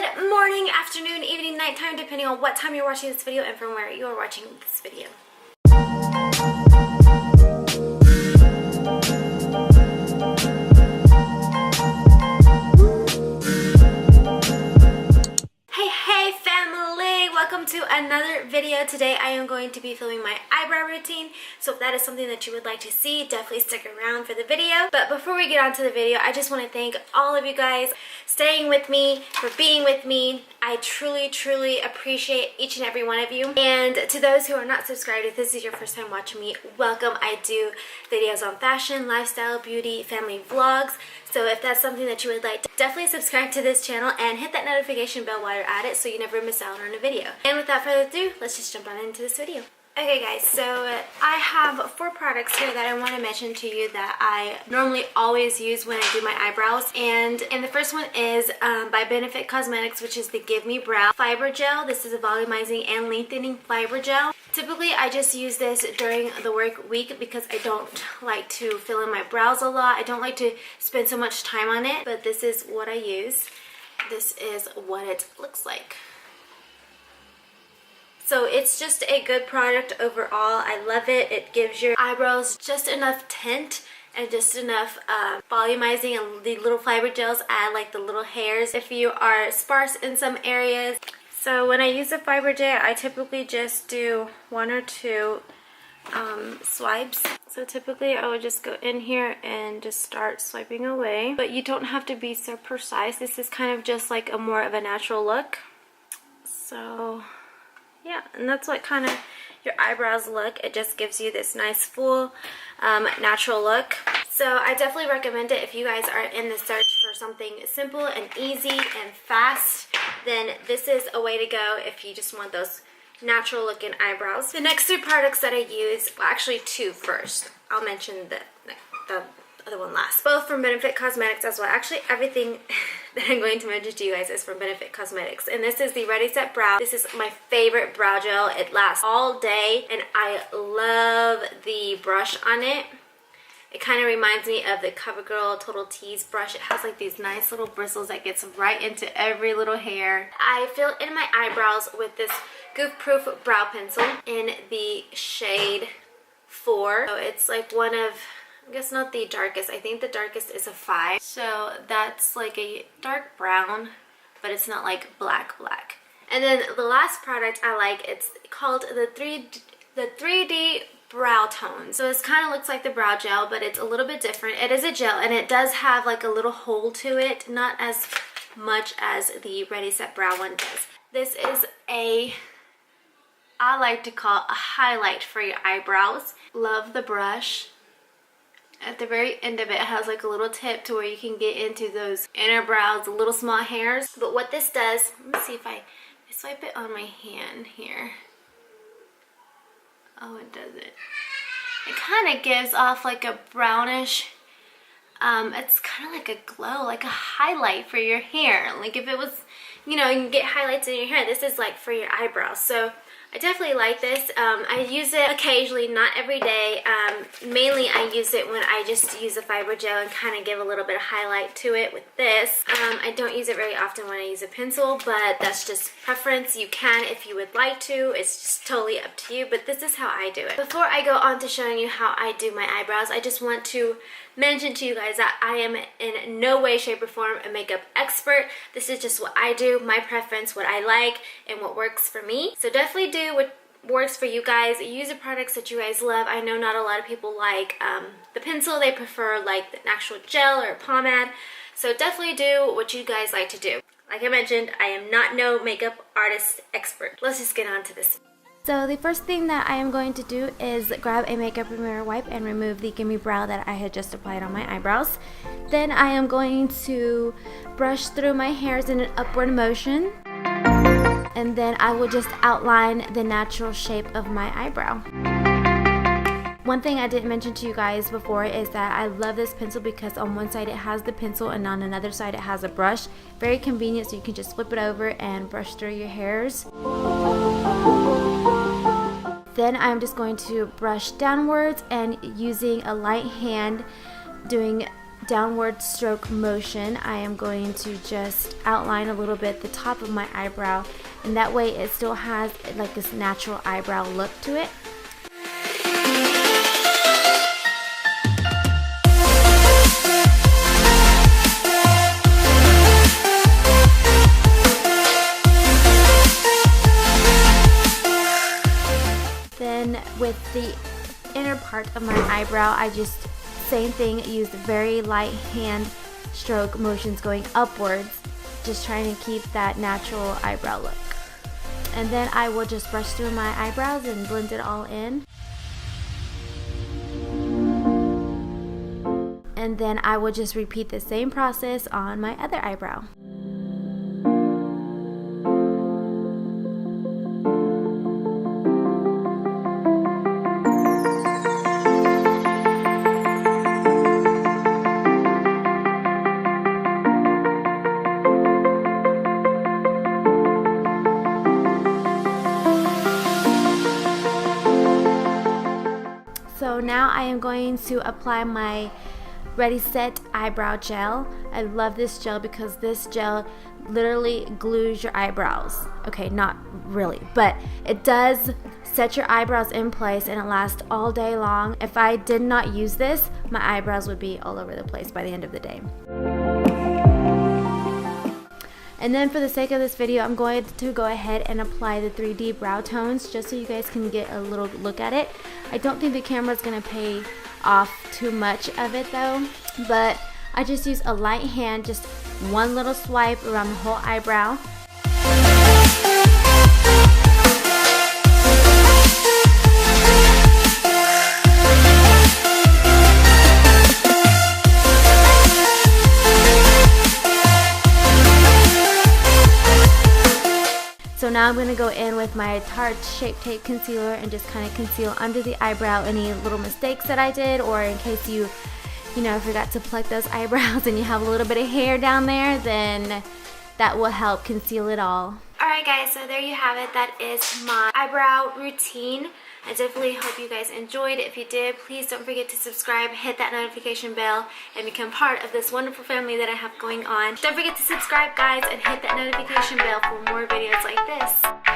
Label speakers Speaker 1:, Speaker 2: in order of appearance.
Speaker 1: Good morning, afternoon, evening, nighttime, depending on what time you're watching this video and from where you're watching this video. Hey family, welcome to another video. Today I am going to be filming my eyebrow routine, so if that is something that you would like to see, definitely stick around for the video. But before we get on to the video, I just want to thank all of you guys staying with me, for being with me. I truly appreciate each and every one of you. And to those who are not subscribed, if this is your first time watching me, welcome. I do videos on fashion, lifestyle, beauty, family vlogs. So if that's something that you would like, definitely subscribe to this channel and hit that notification bell while you're at it so you never miss out on a video. And without further ado, let's just jump on into this video. Okay guys, so I have 4 products here that I want to mention to you that I normally always use when I do my eyebrows. And the first one is by Benefit Cosmetics, which is the Give Me Brow Fiber Gel. This is a volumizing and lengthening fiber gel. Typically, I just use this during the work week because I don't like to fill in my brows a lot. I don't like to spend so much time on it, but this is what I use. This is what it looks like. So it's just a good product overall. I love it. It gives your eyebrows just enough tint and just enough volumizing, and the little fiber gels add like the little hairs if you are sparse in some areas. So when I use the fiber gel, I typically just do 1 or 2 swipes. So typically I would just go in here and just start swiping away. But you don't have to be so precise. This is kind of just like a more of a natural look. So yeah, and that's what kind of your eyebrows look. It just gives you this nice full natural look. So I definitely recommend it if you guys are in the search for something simple and easy and fast. Then this is a way to go if you just want those natural looking eyebrows. The next 3 products that I use, well actually 2 first. I'll mention the other one last. Both from Benefit Cosmetics as well. Actually everything that I'm going to mention to you guys is from Benefit Cosmetics. And this is the Ready Set Brow. This is my favorite brow gel. It lasts all day and I love the brush on it. It kind of reminds me of the CoverGirl Total Tease brush. It has like these nice little bristles that gets right into every little hair. I fill in my eyebrows with this Goof Proof brow pencil in the shade 4. So it's like one of, I guess not the darkest. I think the darkest is a 5. So that's like a dark brown, but it's not like black. And then the last product I like, it's called the 3D Brow Tone. So this kind of looks like the brow gel, but it's a little bit different. It is a gel and it does have like a little hole to it, not as much as the Ready Set Brow one does. This is I like to call a highlight for your eyebrows. Love the brush. At the very end of it, it has like a little tip to where you can get into those inner brows, the little small hairs. But what this does, let me see if I swipe it on my hand here. Oh, it doesn't. It kind of gives off like a brownish, it's kind of like a glow, like a highlight for your hair. Like if it was, you know, you can get highlights in your hair. This is like for your eyebrows. So I definitely like this. I use it occasionally, not every day. Mainly I use it when I just use a fiber gel and kind of give a little bit of highlight to it with this. I don't use it very often when I use a pencil, but that's just preference. You can if you would like to. It's just totally up to you, but this is how I do it. Before I go on to showing you how I do my eyebrows, I just want to mention to you guys that I am in no way, shape, or form a makeup expert. This is just what I do, my preference, what I like, and what works for me. So definitely do what works for you guys. Use the products that you guys love. I know not a lot of people like the pencil. They prefer like the actual gel or pomade. So definitely do what you guys like to do. Like I mentioned, I am not no makeup artist expert. Let's just get on to this. So the first thing that I am going to do is grab a makeup remover wipe and remove the Gimme Brow that I had just applied on my eyebrows. Then I am going to brush through my hairs in an upward motion. And then I will just outline the natural shape of my eyebrow. One thing I didn't mention to you guys before is that I love this pencil because on one side it has the pencil and on another side it has a brush. Very convenient, so you can just flip it over and brush through your hairs. Then I'm just going to brush downwards and using a light hand doing downward stroke motion, I am going to just outline a little bit the top of my eyebrow, and that way it still has like this natural eyebrow look to it. Then with the inner part of my eyebrow, I just, same thing, used very light hand stroke motions going upwards, just trying to keep that natural eyebrow look. And then I will just brush through my eyebrows and blend it all in. And then I will just repeat the same process on my other eyebrow. So now I am going to apply my Ready Set eyebrow gel. I love this gel because this gel literally glues your eyebrows. Okay, not really, but it does set your eyebrows in place and it lasts all day long. If I did not use this, my eyebrows would be all over the place by the end of the day. And then for the sake of this video, I'm going to go ahead and apply the 3D brow tones just so you guys can get a little look at it. I don't think the camera's going to pay off too much of it though, but I just use a light hand, just one little swipe around the whole eyebrow. So now I'm going to go in with my Tarte Shape Tape Concealer and just kind of conceal under the eyebrow any little mistakes that I did, or in case you forgot to pluck those eyebrows and you have a little bit of hair down there, then that will help conceal it all. Alright guys, so there you have it. That is my eyebrow routine. I definitely hope you guys enjoyed. If you did, please don't forget to subscribe, hit that notification bell, and become part of this wonderful family that I have going on. Don't forget to subscribe, guys, and hit that notification bell for more videos like this.